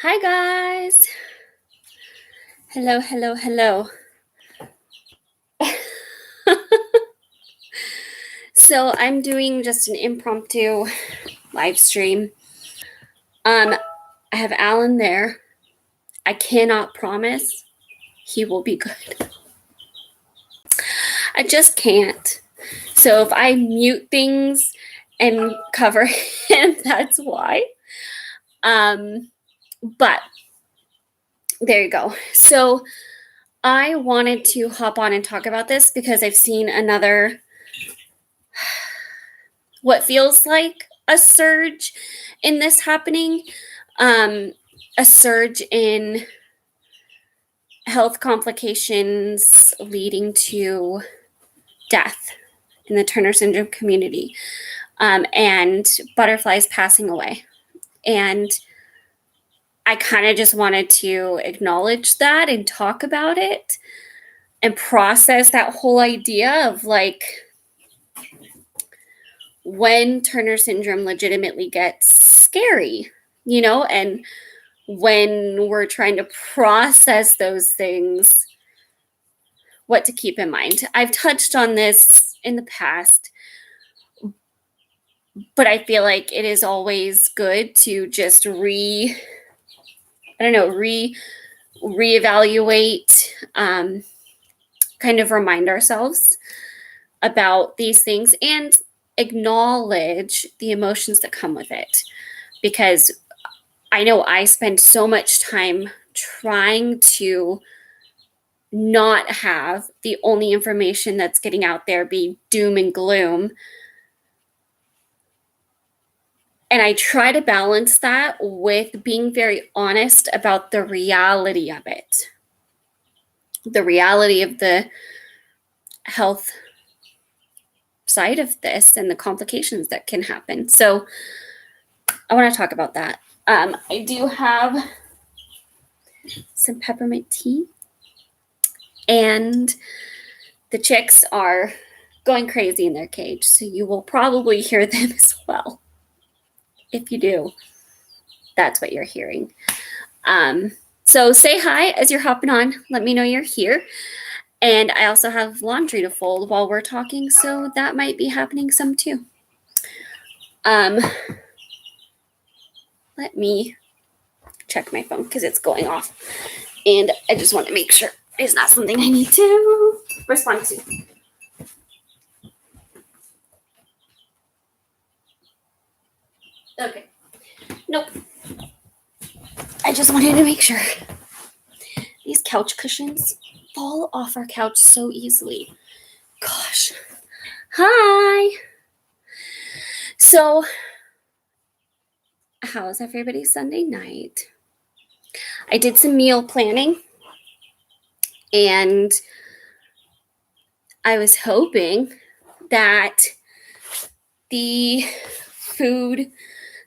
Hi, guys. Hello, hello, hello. So, I'm doing just an impromptu live stream. I have Alan there. I cannot promise he will be good. I just can't. So, if I mute things and cover him, that's why. But there you go. So, I wanted to hop on and talk about this because I've seen another what feels like a surge in this happening, a surge in health complications leading to death in the Turner syndrome community, and butterflies passing away. And I kind of just wanted to acknowledge that and talk about it and process that whole idea of like when Turner syndrome legitimately gets scary, and when we're trying to process those things, what to keep in mind. I've touched on this in the past, but I feel like it is always good to just reevaluate, kind of remind ourselves about these things and acknowledge the emotions that come with it. Because I know I spend so much time trying to not have the only information that's getting out there be doom and gloom. And I try to balance that with being very honest about the reality of it, the reality of the health side of this and the complications that can happen. So I want to talk about that. I do have some peppermint tea, and the chicks are going crazy in their cage, so you will probably hear them as well. If you do, that's what you're hearing. So say hi as you're hopping on. Let me know you're here. And I also have laundry to fold while we're talking, so that might be happening some too. Let me check my phone because it's going off. And I just want to make sure it's not something I need to respond to. Okay. Nope. I just wanted to make sure. These couch cushions fall off our couch so easily. Gosh. Hi. So, how's everybody's Sunday night? I did some meal planning, and I was hoping that the food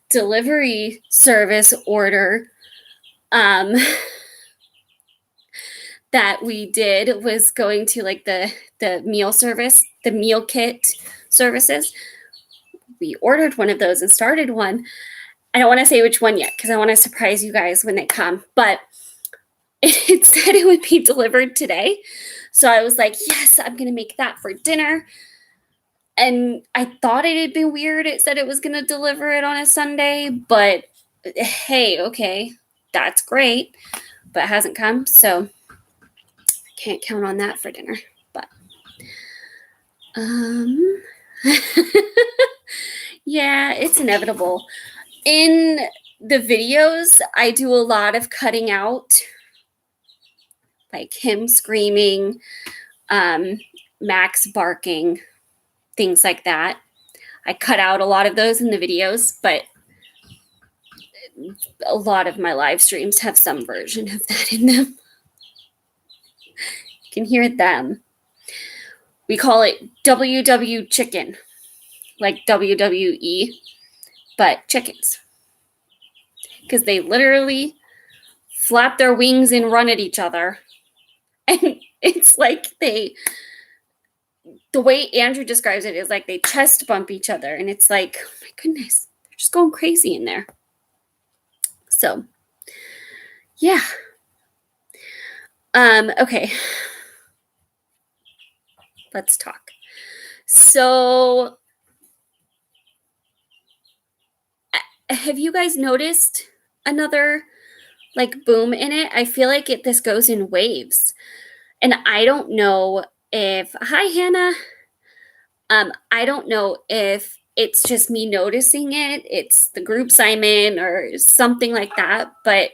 delivery service order that we did was going to like the meal service, the meal kit services. We ordered one of those and started one. I don't want to say which one yet because I want to surprise you guys when they come, but it said it would be delivered today. So I was like, yes, I'm going to make that for dinner. And I thought it had been weird. It said it was going to deliver it on a Sunday, but hey, okay, that's great, but it hasn't come. So I can't count on that for dinner, but, yeah, it's inevitable. In the videos, I do a lot of cutting out, like him screaming, Max barking, things like that. I cut out a lot of those in the videos, but a lot of my live streams have some version of that in them. You can hear them. We call it WW chicken, like WWE, but chickens. Because they literally flap their wings and run at each other. And it's like the way Andrew describes it is like they chest bump each other. And it's like, oh my goodness, they're just going crazy in there. So Yeah. Okay. Let's talk. So, have you guys noticed another like boom in it? I feel like this goes in waves. And I don't know if hi Hannah. I don't know if it's just me noticing it, it's the groups I'm in or something like that, but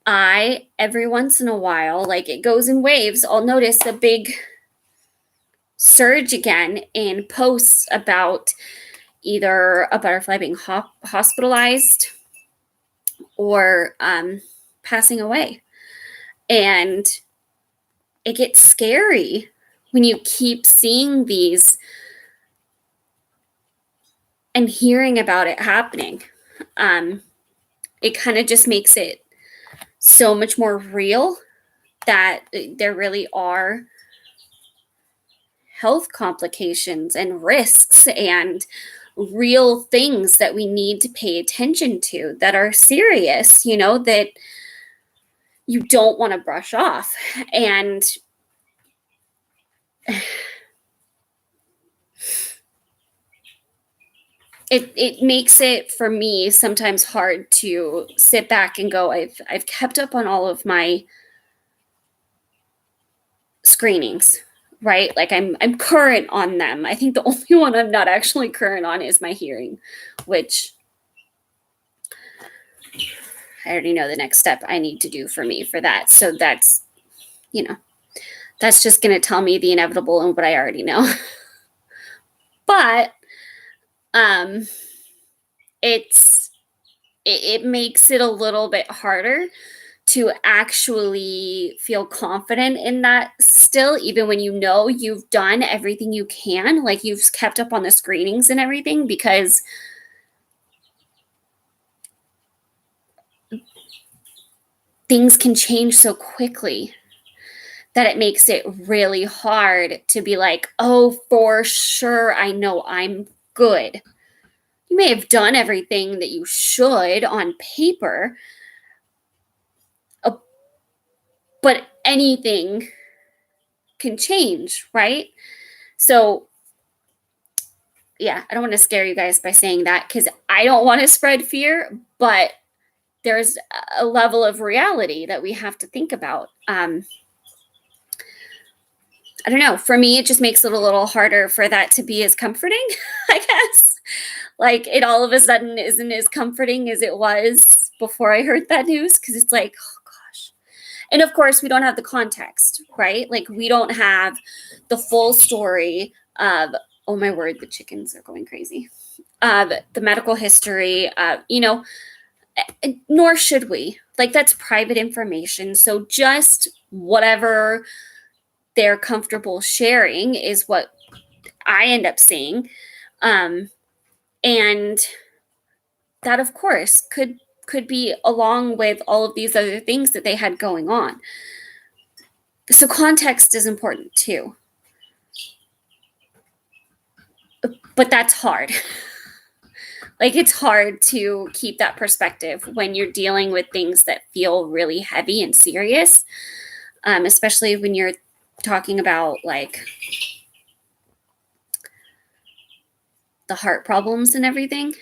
I every once in a while, like it goes in waves, I'll notice a big surge again in posts about either a butterfly being hospitalized or passing away. And it gets scary when you keep seeing these and hearing about it happening. It kind of just makes it so much more real that there really are health complications and risks and real things that we need to pay attention to that are serious, that you don't want to brush off. And it makes it for me sometimes hard to sit back and go, I've kept up on all of my screenings, right? Like I'm current on them. I think the only one I'm not actually current on is my hearing, which I already know the next step I need to do for me for that. So that's, that's just going to tell me the inevitable and what I already know. But it makes it a little bit harder to actually feel confident in that still, even when you've done everything you can, like you've kept up on the screenings and everything, because things can change so quickly that it makes it really hard to be like, oh, for sure, I know I'm good. You may have done everything that you should on paper, but anything can change, right? So, yeah, I don't want to scare you guys by saying that because I don't want to spread fear, but there's a level of reality that we have to think about. I don't know. For me, it just makes it a little harder for that to be as comforting, I guess. Like it all of a sudden isn't as comforting as it was before I heard that news because it's like, oh gosh. And of course, we don't have the context, right? Like we don't have the full story of, oh my word, the chickens are going crazy. The medical history, nor should we. Like that's private information. So just whatever they're comfortable sharing is what I end up seeing. And that of course could be along with all of these other things that they had going on. So context is important too. But that's hard. Like it's hard to keep that perspective when you're dealing with things that feel really heavy and serious, especially when you're talking about like the heart problems and everything.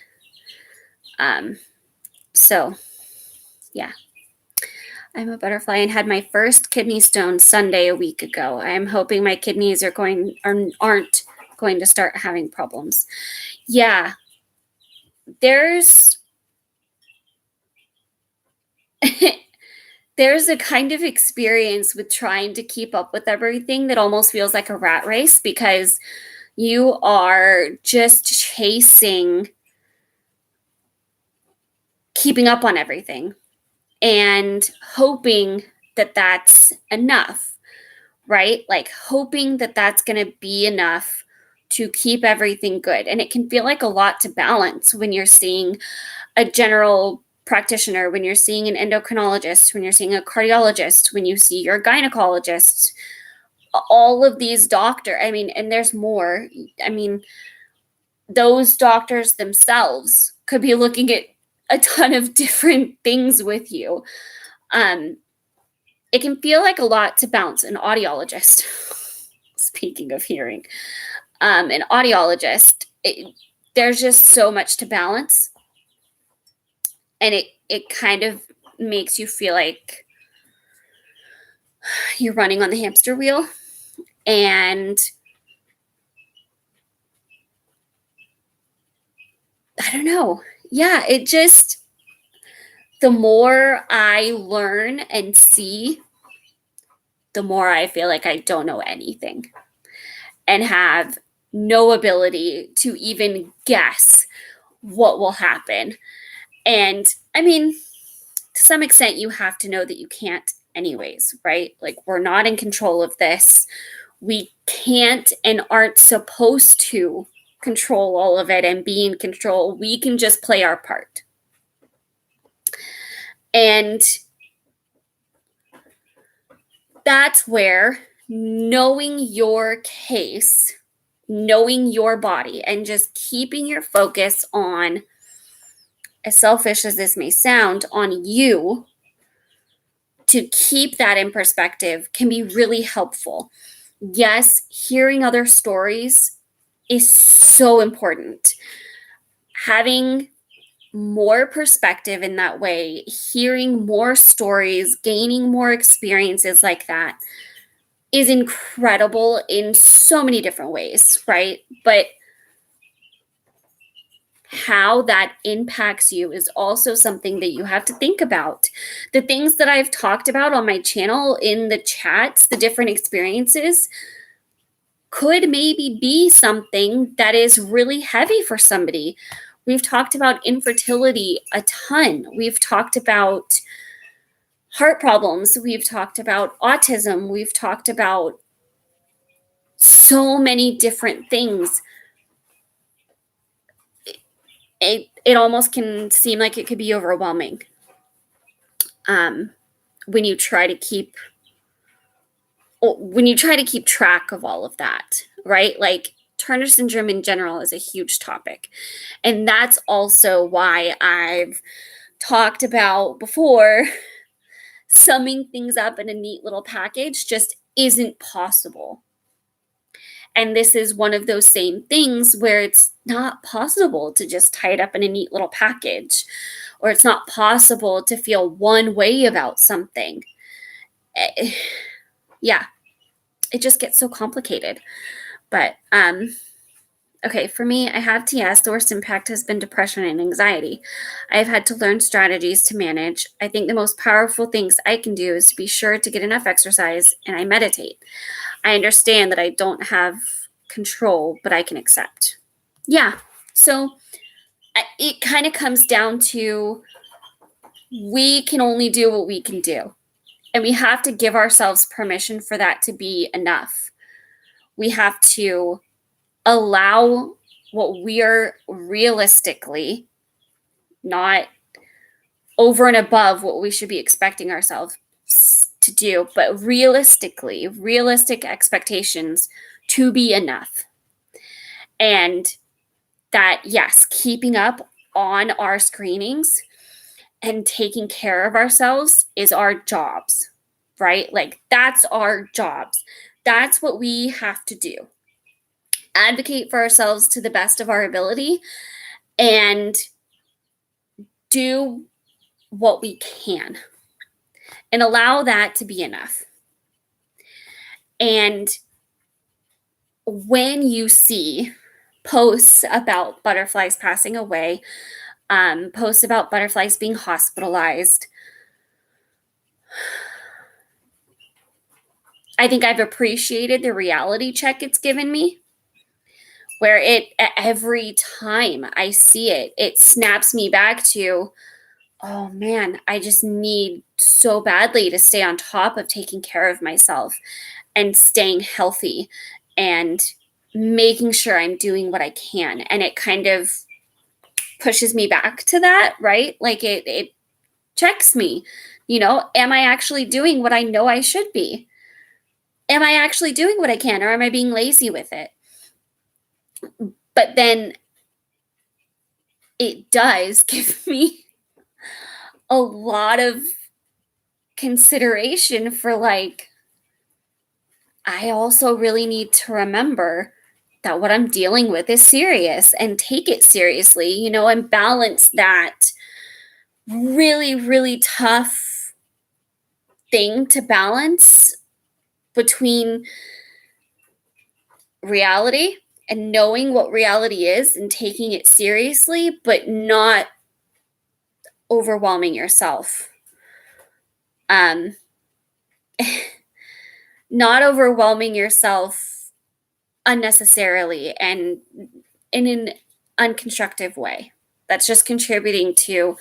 So yeah, I'm a butterfly and had my first kidney stone Sunday a week ago. I'm hoping my kidneys aren't going to start having problems. Yeah, there's there's a kind of experience with trying to keep up with everything that almost feels like a rat race because you are just chasing keeping up on everything and hoping that that's enough, right? Like hoping that that's going to be enough to keep everything good. And it can feel like a lot to balance when you're seeing a general practitioner, when you're seeing an endocrinologist, when you're seeing a cardiologist, when you see your gynecologist, all of these doctors. I mean, and there's more. I mean, those doctors themselves could be looking at a ton of different things with you. It can feel like a lot to bounce an audiologist. Speaking of hearing, an audiologist, there's just so much to balance, and it kind of makes you feel like you're running on the hamster wheel. And I don't know. Yeah, it just, the more I learn and see, the more I feel like I don't know anything and have no ability to even guess what will happen. And I mean, to some extent, you have to know that you can't, anyways, right? Like, we're not in control of this. We can't and aren't supposed to control all of it and be in control. We can just play our part. And that's where knowing your case, knowing your body, and just keeping your focus on, as selfish as this may sound, on you, to keep that in perspective can be really helpful. Yes, hearing other stories is so important. Having more perspective in that way, hearing more stories, gaining more experiences like that is incredible in so many different ways, right? But how that impacts you is also something that you have to think about. The things that I've talked about on my channel in the chats, the different experiences, could maybe be something that is really heavy for somebody. We've talked about infertility a ton. We've talked about heart problems. We've talked about autism. We've talked about so many different things. It almost can seem like it could be overwhelming when you try to keep track of all of that, right? Like, Turner syndrome in general is a huge topic. And that's also why I've talked about before, summing things up in a neat little package just isn't possible. And this is one of those same things where it's not possible to just tie it up in a neat little package, or it's not possible to feel one way about something. Yeah, it just gets so complicated. But okay, for me, I have TS. The worst impact has been depression and anxiety. I've had to learn strategies to manage. I think the most powerful things I can do is to be sure to get enough exercise, and I meditate. I understand that I don't have control, but I can accept. Yeah, so it kind of comes down to, we can only do what we can do. And we have to give ourselves permission for that to be enough. We have to allow what we're realistically, not over and above what we should be expecting ourselves to do, but realistic expectations to be enough. And that, yes, keeping up on our screenings and taking care of ourselves is our jobs, right? Like, that's our jobs. That's what we have to do. Advocate for ourselves to the best of our ability and do what we can and allow that to be enough. And when you see posts about butterflies passing away, posts about butterflies being hospitalized, I think I've appreciated the reality check it's given me, where every time I see it, it snaps me back to, oh man, I just need so badly to stay on top of taking care of myself and staying healthy and making sure I'm doing what I can. And it kind of pushes me back to that, right? Like, it checks me, am I actually doing what I know I should be? Am I actually doing what I can, or am I being lazy with it? But then it does give me a lot of consideration for like, I also really need to remember that what I'm dealing with is serious and take it seriously, and balance that really, really tough thing to balance between reality and knowing what reality is and taking it seriously, but not overwhelming yourself. Not overwhelming yourself unnecessarily and in an unconstructive way. That's just contributing to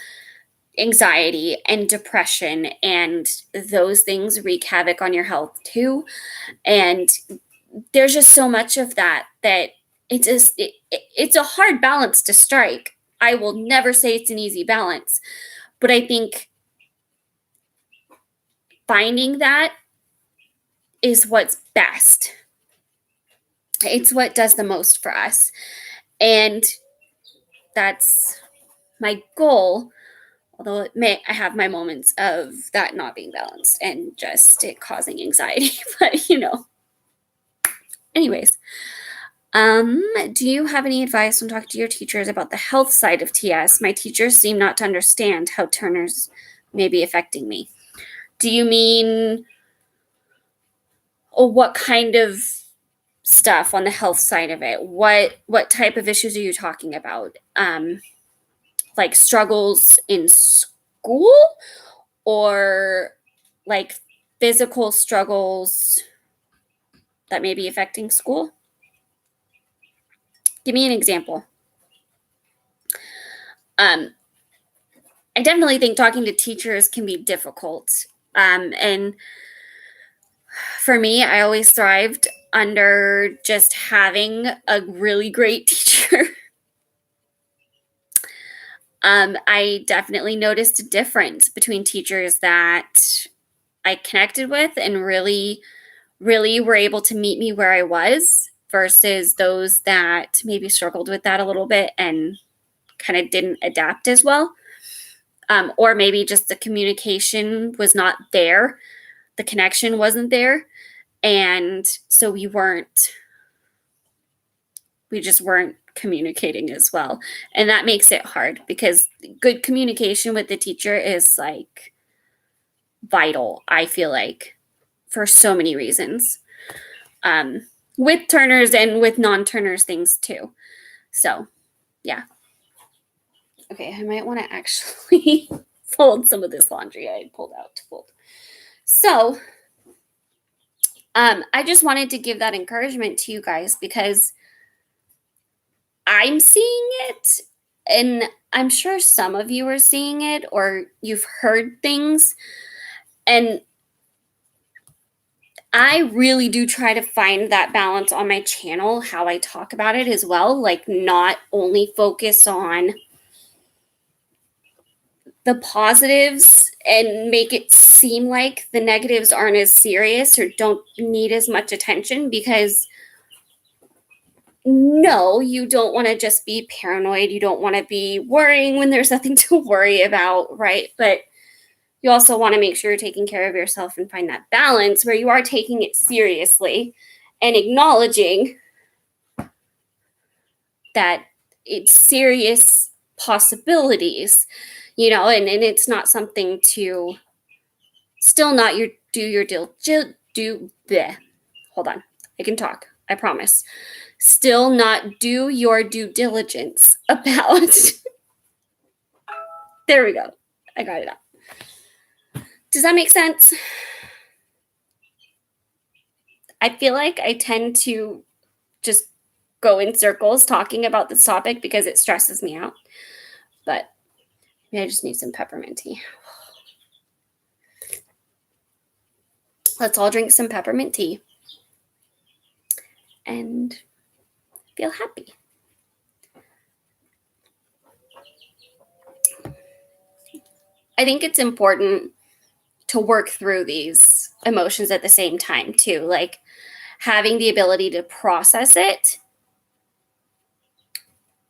anxiety and depression, and those things wreak havoc on your health too. And there's just so much of that it's a hard balance to strike. I will never say it's an easy balance, but I think finding that is what's best. It's what does the most for us. And that's my goal. Although I have my moments of that not being balanced and just it causing anxiety. But, anyways, do you have any advice when talking to your teachers about the health side of TS? My teachers seem not to understand how Turner's may be affecting me. Do you mean, what kind of stuff on the health side of it? What type of issues are you talking about? Like struggles in school, or like physical struggles that may be affecting school? Give me an example. I definitely think talking to teachers can be difficult. And for me, I always thrived under just having a really great teacher. I definitely noticed a difference between teachers that I connected with and really, really were able to meet me where I was versus those that maybe struggled with that a little bit and kind of didn't adapt as well. Or maybe just the communication was not there. The connection wasn't there. And so we just weren't communicating as well. And that makes it hard because good communication with the teacher is like vital, I feel like, for so many reasons. With Turners and with non-Turners things too. So, yeah. Okay, I might want to actually fold some of this laundry I pulled out to fold. So, I just wanted to give that encouragement to you guys because I'm seeing it, and I'm sure some of you are seeing it or you've heard things. And I really do try to find that balance on my channel, how I talk about it as well, like not only focus on the positives and make it seem like the negatives aren't as serious or don't need as much attention, because no, you don't want to just be paranoid. You don't want to be worrying when there's nothing to worry about, right? But you also want to make sure you're taking care of yourself and find that balance where you are taking it seriously and acknowledging that it's serious possibilities, and it's not something to still not do your deal. Hold on. I can talk. I promise. Still not do your due diligence about. There we go. I got it up. Does that make sense? I feel like I tend to just go in circles talking about this topic because it stresses me out. But maybe I just need some peppermint tea. Let's all drink some peppermint tea and feel happy. I think it's important to work through these emotions at the same time too, like having the ability to process it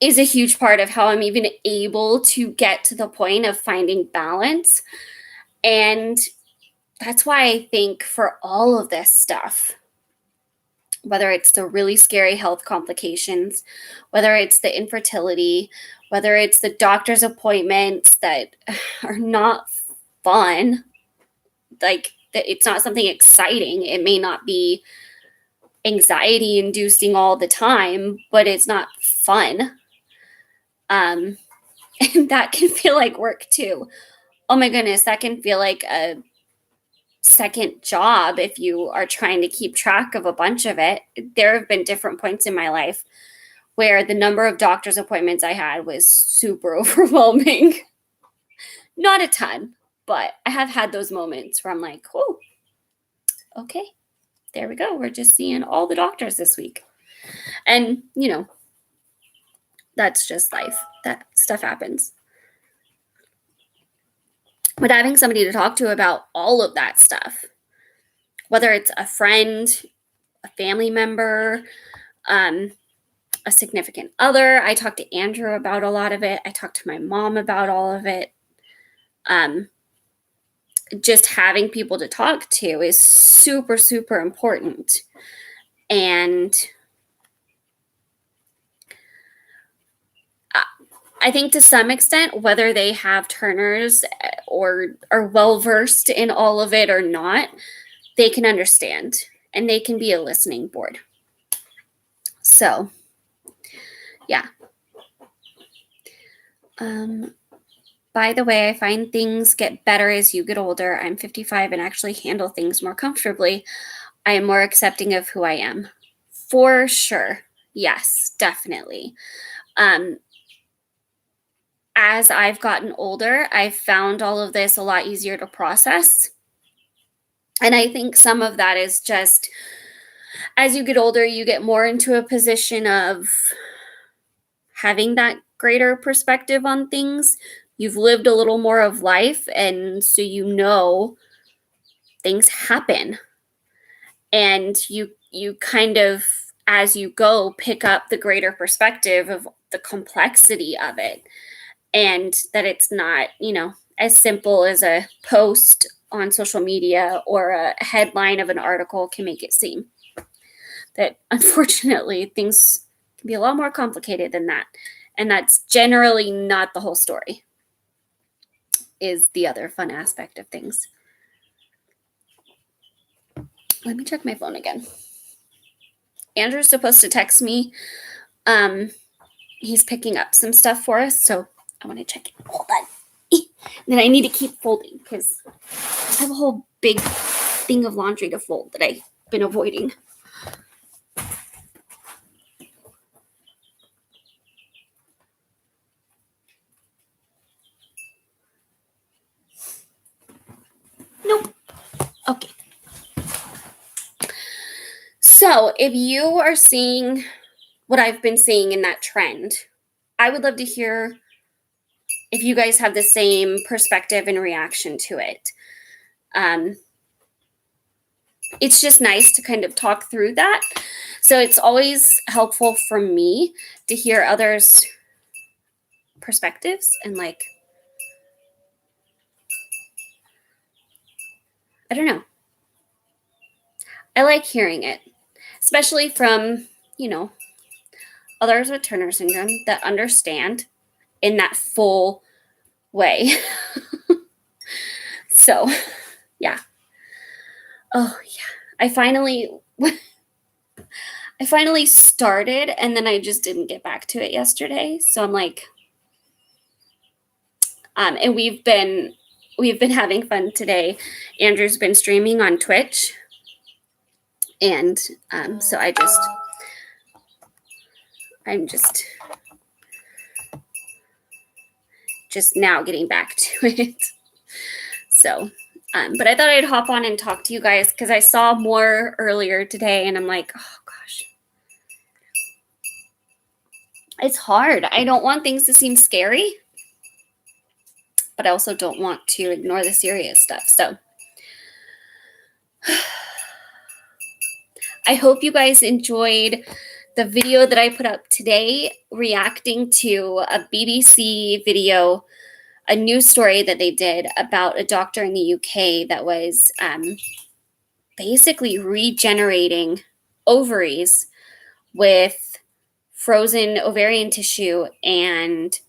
is a huge part of how I'm even able to get to the point of finding balance. And that's why I think for all of this stuff, whether it's the really scary health complications, whether it's the infertility, whether it's the doctor's appointments that are not fun, like that it's not something exciting. It may not be anxiety inducing all the time, but it's not fun. And that can feel like work too. Oh my goodness, that can feel like a second job if you are trying to keep track of a bunch of it. There have been different points in my life where the number of doctor's appointments I had was super overwhelming. Not a ton, but I have had those moments where I'm like, oh, okay, there we go. We're just seeing all the doctors this week. And, that's just life. That stuff happens. But having somebody to talk to about all of that stuff, whether it's a friend, a family member, a significant other. I talked to Andrew about a lot of it. I talked to my mom about all of it. Just having people to talk to is super, super important. And I think to some extent, whether they have Turners or are well-versed in all of it or not, they can understand and they can be a listening board. So, yeah. By the way, I find things get better as you get older. I'm 55 and actually handle things more comfortably. I am more accepting of who I am. For sure. Yes, definitely. As I've gotten older, I've found all of this a lot easier to process. And I think some of that is just as you get older, you get more into a position of having that greater perspective on things. You've lived a little more of life, and so things happen. And you kind of, as you go, pick up the greater perspective of the complexity of it. And that it's not, as simple as a post on social media or a headline of an article can make it seem. That unfortunately things can be a lot more complicated than that. And that's generally not the whole story, is the other fun aspect of things. Let me check my phone again. Andrew's supposed to text me. He's picking up some stuff for us, so I want to check it. Hold on. Then I need to keep folding because I have a whole big thing of laundry to fold that I've been avoiding. Nope. Okay. So if you are seeing what I've been seeing in that trend, I would love to hear if you guys have the same perspective and reaction to it. It's just nice to kind of talk through that. So it's always helpful for me to hear others' perspectives and I don't know. I like hearing it, especially from, others with Turner syndrome that understand in that full way. So, yeah. Oh, yeah. I finally started, and then I just didn't get back to it yesterday. So I'm like, and we've been having fun today. Andrew's been streaming on Twitch, and so I'm just now getting back to it. So, but I thought I'd hop on and talk to you guys because I saw more earlier today, and I'm like, oh gosh, it's hard. I don't want things to seem scary, but I also don't want to ignore the serious stuff. So I hope you guys enjoyed the video that I put up today reacting to a BBC video a news story that they did about a doctor in the UK that was basically regenerating ovaries with frozen ovarian tissue and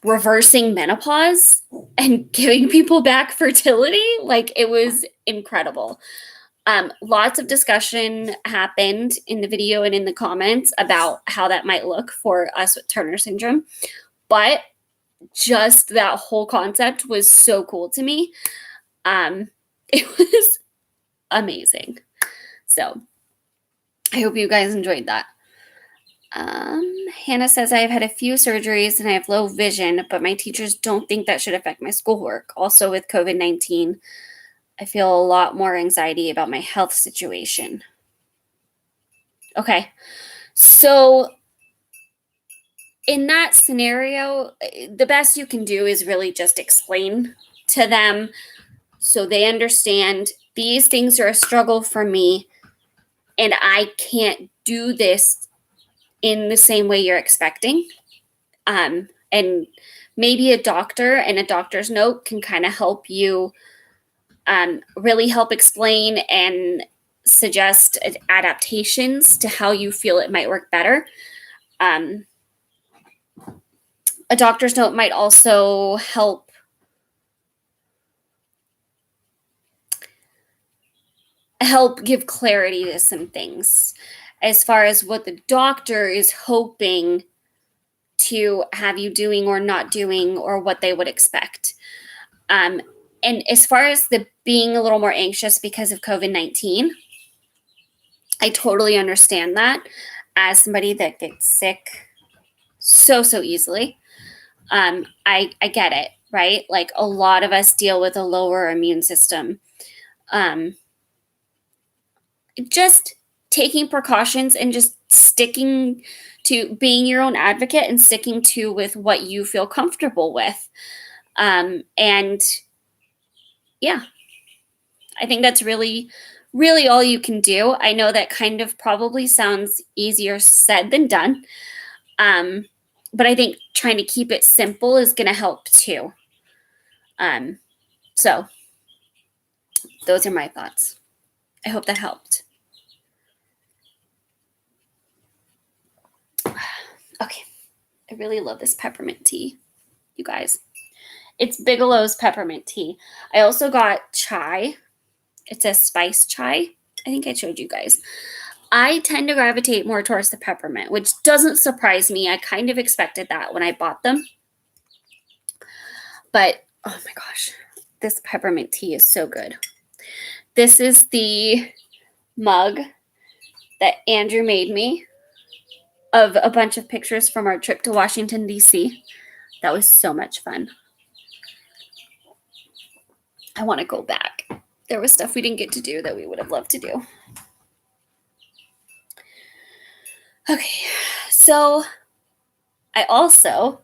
reversing menopause and giving people back fertility. Like, it was incredible. Lots of discussion happened in the video and in the comments about how that might look for us with Turner syndrome. But just that whole concept was so cool to me. It was amazing. So I hope you guys enjoyed that. Hannah says, I have had a few surgeries and I have low vision, but my teachers don't think that should affect my schoolwork. Also, with COVID-19, I feel a lot more anxiety about my health situation. Okay. So in that scenario, the best you can do is really just explain to them so they understand these things are a struggle for me and I can't do this in the same way you're expecting. And maybe a doctor and a doctor's note can kind of help you really help explain and suggest adaptations to how you feel it might work better. A doctor's note might also help give clarity to some things as far as what the doctor is hoping to have you doing or not doing, or what they would expect. And as far as the being a little more anxious because of COVID-19, I totally understand that as somebody that gets sick so easily. I get it, right? Like, a lot of us deal with a lower immune system. Just taking precautions and just sticking to being your own advocate and sticking to with what you feel comfortable with. And yeah, I think that's really all you can do. I know that kind of probably sounds easier said than done. But I think trying to keep it simple is going to help too. So those are my thoughts. I hope that helped. Okay. I really love this peppermint tea, you guys. It's Bigelow's peppermint tea. I also got chai. It's a spice chai. I think I showed you guys. I tend to gravitate more towards the peppermint, which doesn't surprise me. I kind of expected that when I bought them. But, oh my gosh, this peppermint tea is so good. This is the mug that Andrew made me of a bunch of pictures from our trip to Washington, D.C. That was so much fun. I want to go back. There was stuff we didn't get to do that we would have loved to do. Okay, so I also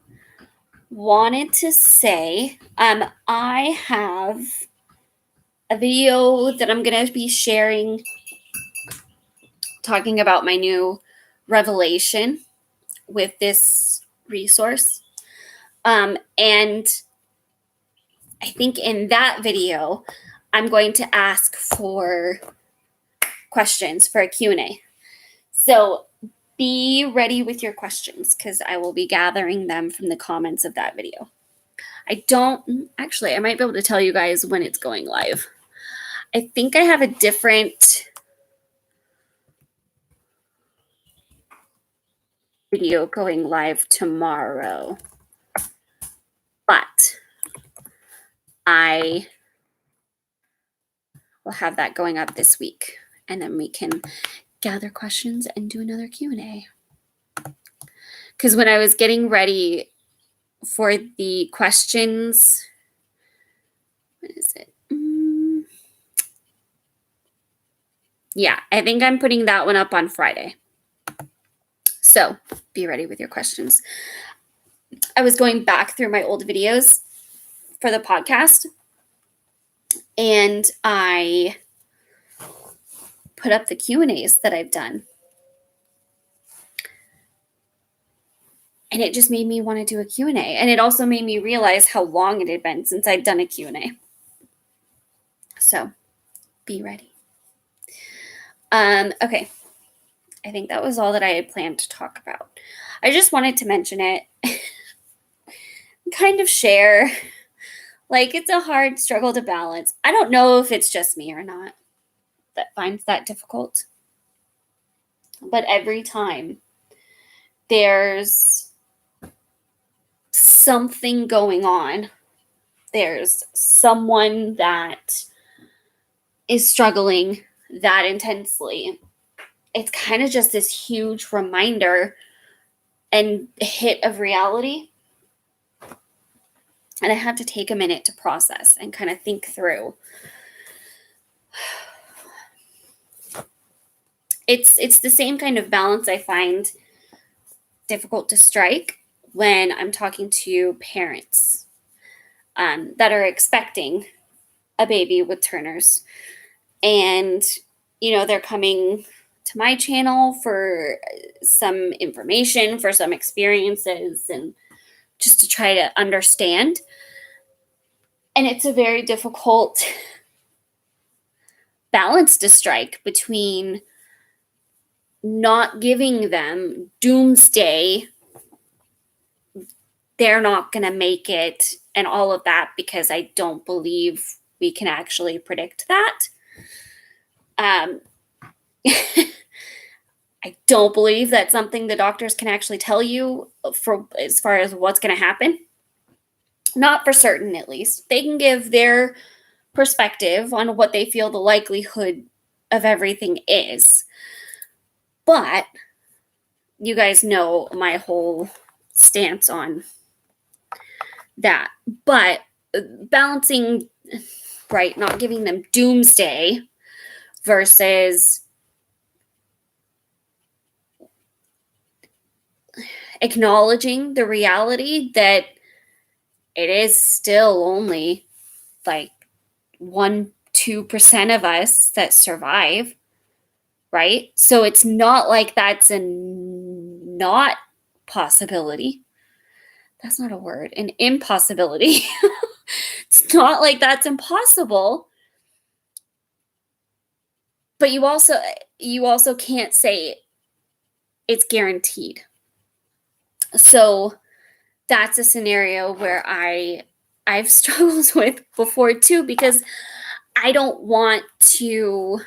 wanted to say I have a video that I'm going to be sharing talking about my new revelation with this resource. And I think in that video, I'm going to ask for questions for a Q&A. So be ready with your questions because I will be gathering them from the comments of that video. I might be able to tell you guys when it's going live. I think I have a different video going live tomorrow, but I will have that going up this week, and then we can gather questions and do another Q&A. Because when I was getting ready for the questions, what is it? Yeah, I think I'm putting that one up on Friday. So be ready with your questions. I was going back through my old videos for the podcast, and I put up the Q&As that I've done. And it just made me want to do a Q&A. And it also made me realize how long it had been since I'd done a Q&A. So be ready. Okay. I think that was all that I had planned to talk about. I just wanted to mention it, kind of share. Like, it's a hard struggle to balance. I don't know if it's just me or not that finds that difficult. But every time there's something going on, there's someone that is struggling that intensely, it's kind of just this huge reminder and hit of reality. And I have to take a minute to process and kind of think through. It's the same kind of balance I find difficult to strike when I'm talking to parents that are expecting a baby with Turner's. And, they're coming to my channel for some information, for some experiences, and just to try to understand. And it's a very difficult balance to strike between not giving them doomsday, they're not going to make it, and all of that, because I don't believe we can actually predict that. I don't believe that's something the doctors can actually tell you for as far as what's going to happen. Not for certain, at least. They can give their perspective on what they feel the likelihood of everything is. But you guys know my whole stance on that. But balancing, right, not giving them doomsday versus acknowledging the reality that it is still only like 1-2% of us that survive, right? So it's not like that's a not possibility. That's not a word, an impossibility. It's not like that's impossible. But you also can't say it's guaranteed. So that's a scenario where I've struggled with before too, because I don't want to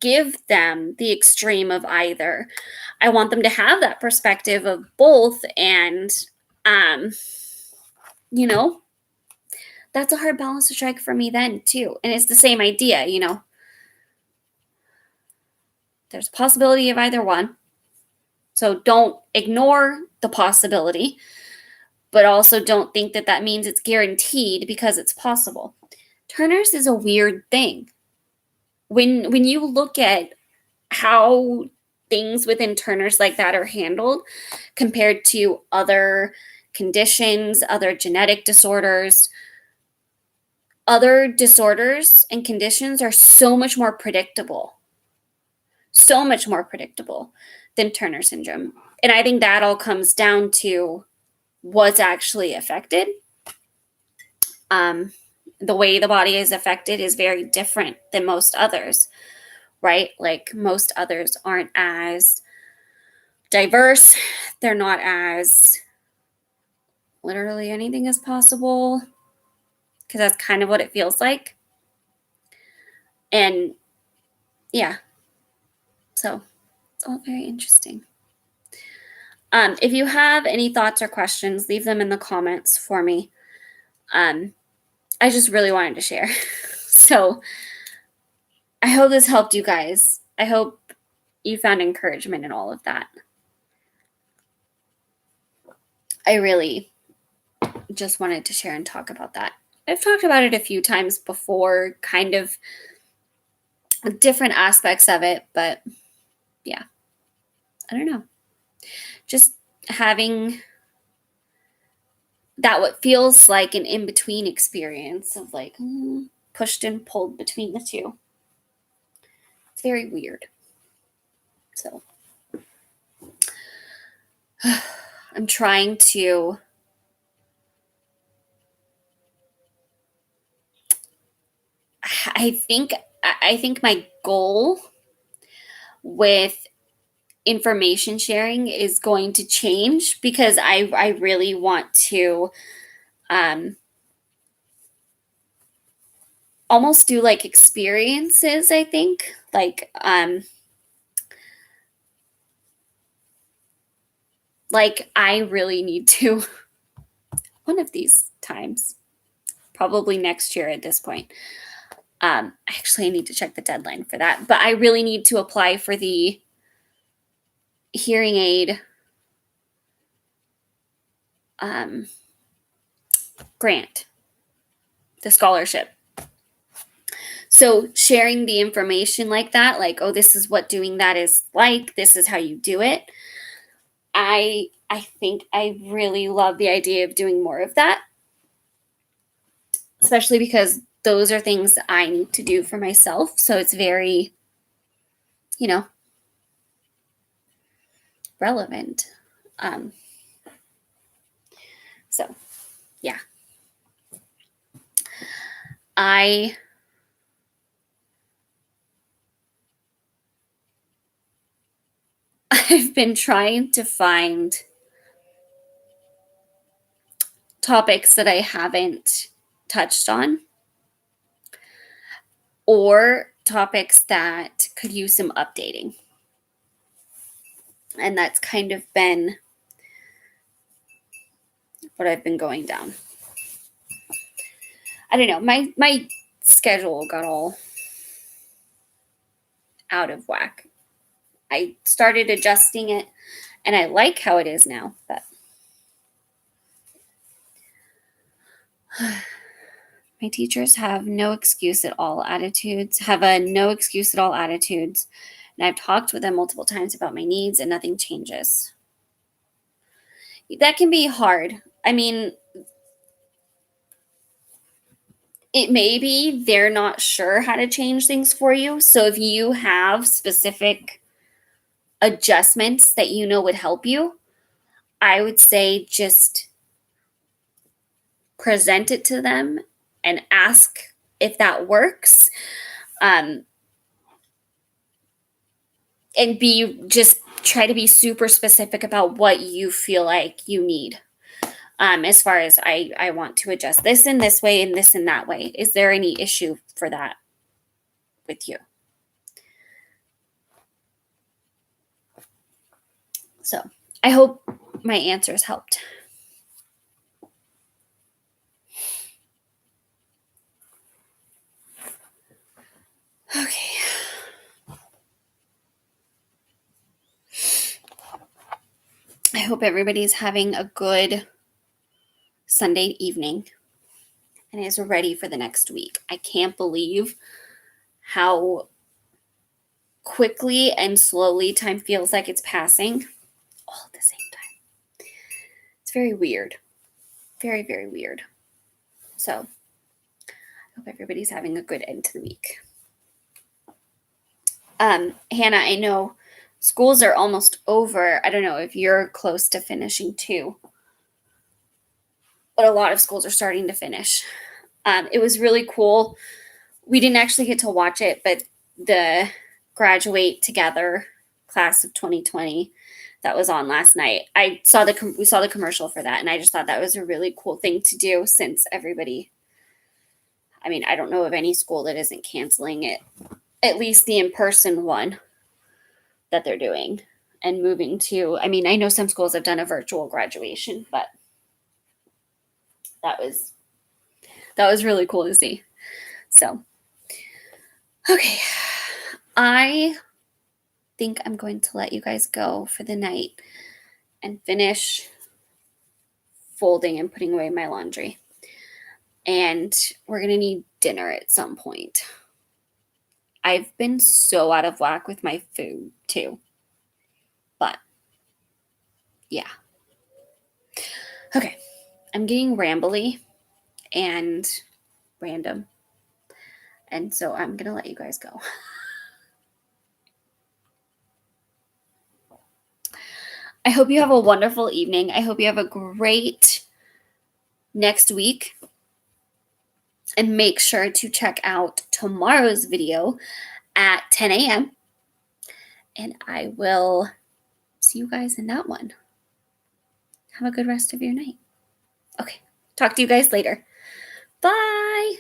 give them the extreme of either. I want them to have that perspective of both, and that's a hard balance to strike for me then too. And it's the same idea, there's a possibility of either one. So don't ignore the possibility, but also don't think that that means it's guaranteed because it's possible. Turner's is a weird thing. When you look at how things within Turner's like that are handled compared to other conditions, other genetic disorders, other disorders and conditions are so much more predictable than Turner syndrome. And I think that all comes down to what's actually affected. The way the body is affected is very different than most others, right? Like most others aren't as diverse. They're not as literally anything is possible, because that's kind of what it feels like. And yeah, so it's all very interesting. If you have any thoughts or questions, leave them in the comments for me. I just really wanted to share. So I hope this helped you guys. I hope you found encouragement in all of that. I really just wanted to share and talk about that. I've talked about it a few times before, kind of different aspects of it, but yeah, I don't know. Just having that what feels like an in-between experience of like pushed and pulled between the two. It's very weird. So I'm trying to I think my goal with information sharing is going to change because I really want to um, almost do like experiences. I think like I really need to one of these times, probably next year at this point. Actually, I need to check the deadline for that, but I really need to apply for the hearing aid um, grant, the scholarship. So sharing the information like that, like, oh, this is what doing that is like, this is how you do it. I think I really love the idea of doing more of that, especially because those are things I need to do for myself. So it's very, you know, relevant. Um, so yeah, I I've been trying to find topics that I haven't touched on or topics that could use some updating. And that's kind of been what I've been going down. I don't know. My schedule got all out of whack. I started adjusting it and I like how it is now, but my teachers have no excuse at all attitudes, have a no excuse at all attitudes. And I've talked with them multiple times about my needs and nothing changes. That can be hard. I mean, it may be they're not sure how to change things for you. So if you have specific adjustments that you know would help you, I would say just present it to them and ask if that works. Um, and be just try to be super specific about what you feel like you need. As far as I want to adjust this in this way and this in that way. Is there any issue for that with you? So I hope my answers helped. Okay. I hope everybody's having a good Sunday evening and is ready for the next week. I can't believe how quickly and slowly time feels like it's passing all at the same time. It's very weird. Very, very weird. So I hope everybody's having a good end to the week. Hannah, I know schools are almost over. I don't know if you're close to finishing too, but a lot of schools are starting to finish. It was really cool. We didn't actually get to watch it, but the Graduate Together class of 2020 that was on last night. We saw the commercial for that, and I just thought that was a really cool thing to do since everybody. I mean, I don't know of any school that isn't canceling it, at least the in-person one that they're doing and moving to. I mean, I know some schools have done a virtual graduation, but that was really cool to see. So, okay. I think I'm going to let you guys go for the night and finish folding and putting away my laundry. And we're going to need dinner at some point. I've been so out of whack with my food too. But yeah. Okay. I'm getting rambly and random. And so I'm going to let you guys go. I hope you have a wonderful evening. I hope you have a great next week. And make sure to check out tomorrow's video at 10 a.m. And I will see you guys in that one. Have a good rest of your night. Okay, talk to you guys later. Bye.